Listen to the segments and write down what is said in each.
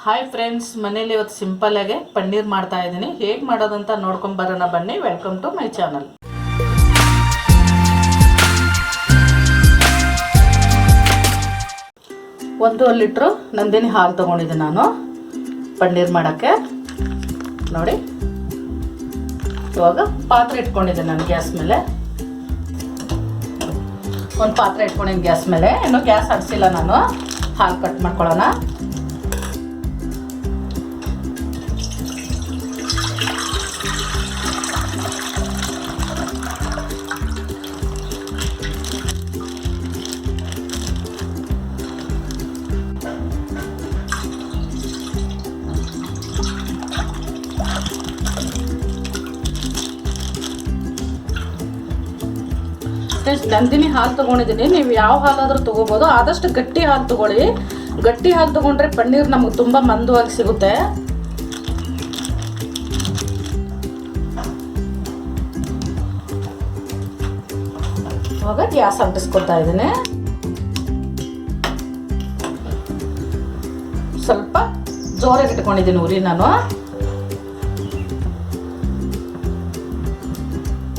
Hi friends, ಮನೇಲಿ ಇವತ್ತು ಸಿಂಪಲ್ಲಾಗೆ ಪನ್ನೀರ್ ಮಾಡ್ತಾ ಇದ್ದೀನಿ. ಹೇಗೆ ಮಾಡೋದಂತ ನೋಡ್ಕೊಂಡು ಬರೋಣ ಬನ್ನಿ. Welcome to my channel. ಒಂದು ಲೀಟ್ರು ನಂದಿನಿ ಹಾಲು ತೊಗೊಂಡಿದ್ದೆ ನಾನು ಪನ್ನೀರ್ ಮಾಡೋಕ್ಕೆ. ನೋಡಿ, ಇವಾಗ ಪಾತ್ರೆ ಇಟ್ಕೊಂಡಿದ್ದೆ ನಾನು ಗ್ಯಾಸ್ ಮೇಲೆ. ಒಂದು ಪಾತ್ರೆ ಇಟ್ಕೊಂಡಿದ್ದೀನಿ ಗ್ಯಾಸ್ ಮೇಲೆ. ಇನ್ನೂ ಗ್ಯಾಸ್ ಹಡಿಸಿಲ್ಲ ನಾನು. ಹಾಲು ಕಟ್ ಮಾಡ್ಕೊಳ್ಳೋಣ. ನಂದಿನಿ ಹಾಲು ತೊಗೊಂಡಿದ್ದೀನಿ. ನೀವು ಯಾವ ಹಾಲಾದರೂ ತೊಗೋಬೋದು. ಆದಷ್ಟು ಗಟ್ಟಿ ಹಾಲು ತೊಗೊಳ್ಳಿ. ಗಟ್ಟಿ ಹಾಲು ತೊಗೊಂಡ್ರೆ ಪನ್ನೀರ್ ನಮಗೆ ತುಂಬ ಮಂದವಾಗಿ ಸಿಗುತ್ತೆ. ಇವಾಗ ಗ್ಯಾಸ್ ಅಂಟಿಸ್ಕೊತಾ ಇದ್ದೀನಿ. ಸ್ವಲ್ಪ ಜೋರಾಗಿ ಇಟ್ಕೊಂಡಿದ್ದೀನಿ ಉರಿ ನಾನು.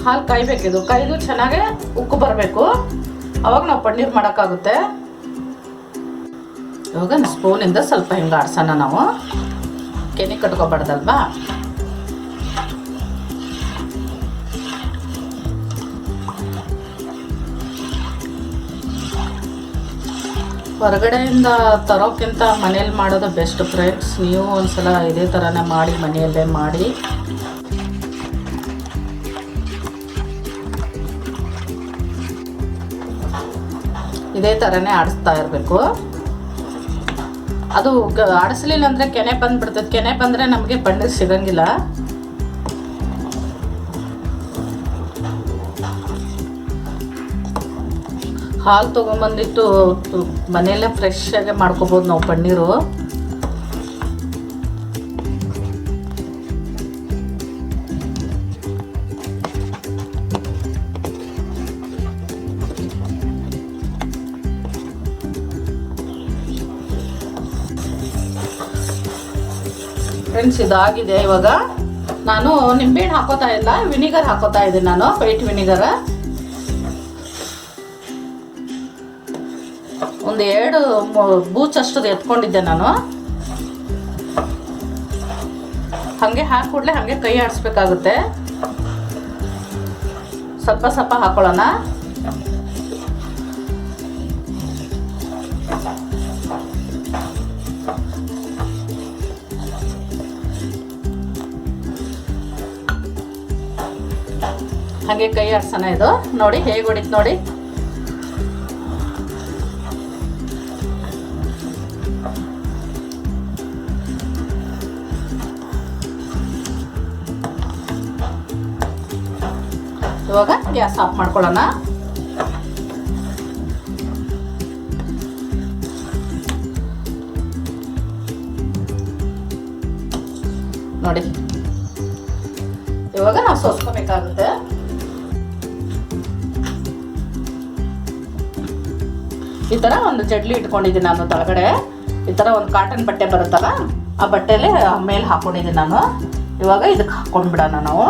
ಹಾಲು ಕಾಯ್ಬೇಕಿದು. ಕಾಯ್ದು ಚೆನ್ನಾಗಿ ಉಕ್ಕು ಬರಬೇಕು. ಅವಾಗ ನಾವು ಪನ್ನೀರ್ ಮಾಡೋಕ್ಕಾಗುತ್ತೆ. ಇವಾಗ ಸ್ಪೂನಿಂದ ಸ್ವಲ್ಪ ಹಿಂಗೆ ಆಡ್ಸೋಣ. ನಾವು ಕೆನೆ ಕಟ್ಕೊಬಾರ್ದಲ್ವಾ. ಹೊರಗಡೆಯಿಂದ ತರೋಕ್ಕಿಂತ ಮನೇಲಿ ಮಾಡೋದು ಬೆಸ್ಟ್ ಫ್ರೆಂಡ್ಸ್. ನೀವು ಒಂದ್ಸಲ ಇದೇ ಥರನೇ ಮಾಡಿ, ಮನೆಯಲ್ಲೇ ಮಾಡಿ. ಇದೇ ಥರನೇ ಆಡಿಸ್ತಾ ಇರಬೇಕು. ಅದು ಆಡಿಸ್ಲಿಲ್ಲ ಅಂದರೆ ಕೆನೆ ಬಂದುಬಿಡ್ತದೆ. ಕೆನೆ ಬಂದರೆ ನಮಗೆ ಪನ್ನೀರ್ ಸಿಗಂಗಿಲ್ಲ. ಹಾಲು ತೊಗೊಂಬಂದಿಟ್ಟು ಮನೆಯಲ್ಲೇ ಫ್ರೆಶ್ ಆಗಿ ಮಾಡ್ಕೋಬೋದು ನಾವು ಪನ್ನೀರು. ಫ್ರೆಂಡ್ಸ್, ಇದಾಗಿದೆ. ಇವಾಗ ನಾನು ನಿಂಬೆಹಣ್ಣು ಹಾಕೋತಾ ಇಲ್ಲ, ವಿನಿಗರ್ ಹಾಕೋತಾ ಇದ್ದೀನಿ ನಾನು. ವೈಟ್ ವಿನಿಗರ್ ಒಂದು 2 ಬೂಚಷ್ಟು ಎತ್ಕೊಂಡಿದ್ದೆ ನಾನು. ಹಾಗೆ ಹಾಕಿ ಹಾಗೆ ಕೈ ಆಡಿಸ್ಬೇಕಾಗುತ್ತೆ. ಸ್ವಲ್ಪ ಸ್ವಲ್ಪ ಹಾಕೊಳ್ಳೋಣ. ಹಾಗೆ ಕೈ ಆಡ್ಸೋಣ. ಇದು ನೋಡಿ ಹೇಗೆ ಹೊಡಿತು ನೋಡಿ. ಇವಾಗ ಗ್ಯಾಸ್ ಆಫ್ ಮಾಡ್ಕೊಳ್ಳೋಣ. ನೋಡಿ, ಇವಾಗ ನಾವು ಸೋಸ್ಕೋಬೇಕಾಗುತ್ತೆ. ಈ ಥರ ಒಂದು ಜಡ್ಲಿ ಇಟ್ಕೊಂಡಿದ್ದೀನಿ ನಾನು ತಳಗಡೆ. ಈ ಥರ ಒಂದು ಕಾಟನ್ ಬಟ್ಟೆ ಬರುತ್ತಲ್ಲ, ಆ ಬಟ್ಟೆಯಲ್ಲಿ ಮೇಲೆ ಹಾಕ್ಕೊಂಡಿದ್ದೀನಿ ನಾನು. ಇವಾಗ ಇದಕ್ಕೆ ಹಾಕ್ಕೊಂಡ್ಬಿಡೋಣ ನಾವು.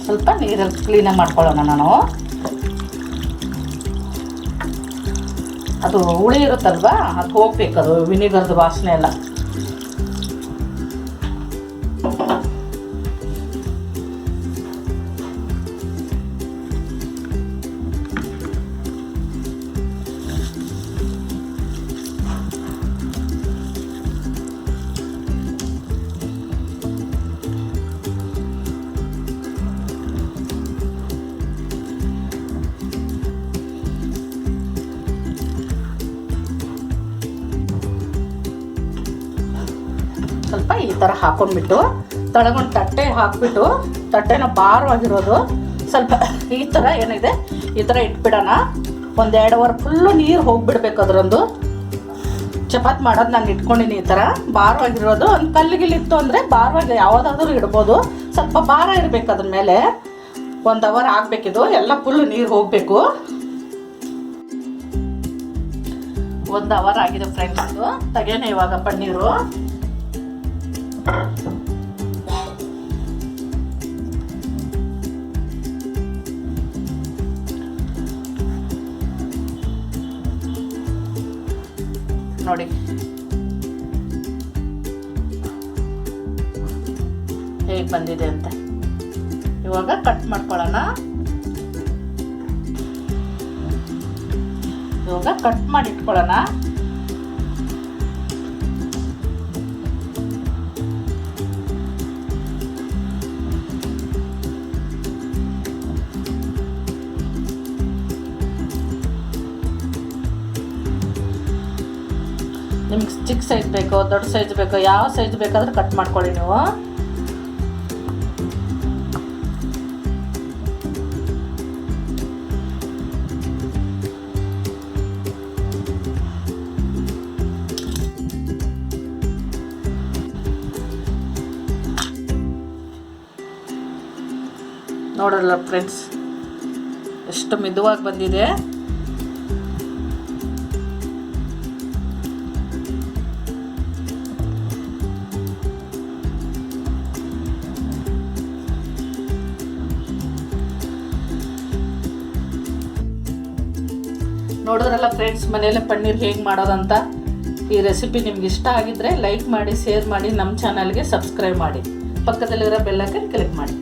ಸ್ವಲ್ಪ ನೀರಲ್ಲಿ ಕ್ಲೀನಾಗಿ ಮಾಡ್ಕೊಳ್ಳೋಣ ನಾವು. ಅದು ಹುಳಿ ಇರುತ್ತಲ್ವಾ, ಅದು ಹೋಗ್ಬೇಕು. ಅದು ವಿನಿಗರ್ದು ವಾಸನೆ ಎಲ್ಲ. ಸ್ವಲ್ಪ ಈ ಥರ ಹಾಕೊಂಡ್ಬಿಟ್ಟು ತಳಗೊಂಡು ತಟ್ಟೆ ಹಾಕ್ಬಿಟ್ಟು, ತಟ್ಟೆನ ಭಾರವಾಗಿರೋದು ಸ್ವಲ್ಪ ಈ ಥರ ಏನಿದೆ ಈ ಥರ ಇಟ್ಬಿಡೋಣ. 1-2 ಅವರ್ ಫುಲ್ಲು ನೀರು ಹೋಗ್ಬಿಡ್ಬೇಕು ಅದರೊಂದು. ಚಪಾತಿ ಮಾಡೋದು ನಾನು ಇಟ್ಕೊಂಡಿನಿ. ಈ ಥರ ಭಾರವಾಗಿರೋದು, ಒಂದು ಕಲ್ಲಿಗಿಲ್ಲಿತ್ತು ಅಂದರೆ ಭಾರವಾಗಿ ಯಾವುದಾದ್ರೂ ಇಡ್ಬೋದು. ಸ್ವಲ್ಪ ಭಾರ ಇರಬೇಕು ಅದ್ರ ಮೇಲೆ. 1 ಅವರ್ ಆಗಬೇಕಿದು, ಎಲ್ಲ ಫುಲ್ಲು ನೀರು ಹೋಗಬೇಕು. 1 ಅವರ್ ಆಗಿದೆ ಫ್ರೆಂಡ್ಸ್. ಇದು ತೆಗೇನೆ ಇವಾಗ ಪನ್ನೀರು. ನೋಡಿ ಹೇಗೆ ಬಂದಿದೆ ಅಂತ. ಇವಾಗ ಕಟ್ ಮಾಡ್ಕೊಳ್ಳೋಣ. ಇವಾಗ ಕಟ್ ಮಾಡಿ ಇಟ್ಕೊಳ್ಳೋಣ. ನಿಮ್ಗೆ ಚಿಕ್ಕ ಸೈಜ್ ಬೇಕೋ ದೊಡ್ಡ ಸೈಜ್ ಬೇಕೋ, ಯಾವ ಸೈಜ್ ಬೇಕಾದ್ರೂ ಕಟ್ ಮಾಡ್ಕೊಳ್ಳಿ ನೀವು. ನೋಡಲ್ಲ ಫ್ರೆಂಡ್ಸ್, ಎಷ್ಟು ಮೆದುವಾಗಿ ಬಂದಿದೆ. ನೋಡೋದ್ರಲ್ಲ ಫ್ರೆಂಡ್ಸ್, ಮನೆಯಲ್ಲೇ ಪನ್ನೀರ್ ಹೇಗೆ ಮಾಡೋದಂತ. ಈ ರೆಸಿಪಿ ನಿಮ್ಗೆ ಇಷ್ಟ ಆಗಿದ್ರೆ ಲೈಕ್ ಮಾಡಿ, ಶೇರ್ ಮಾಡಿ, ನಮ್ಮ ಚಾನಲ್ಗೆ ಸಬ್ಸ್ಕ್ರೈಬ್ ಮಾಡಿ, ಪಕ್ಕದಲ್ಲಿರೋ ಬೆಲ್ ಐಕಾನ್ ಕ್ಲಿಕ್ ಮಾಡಿ.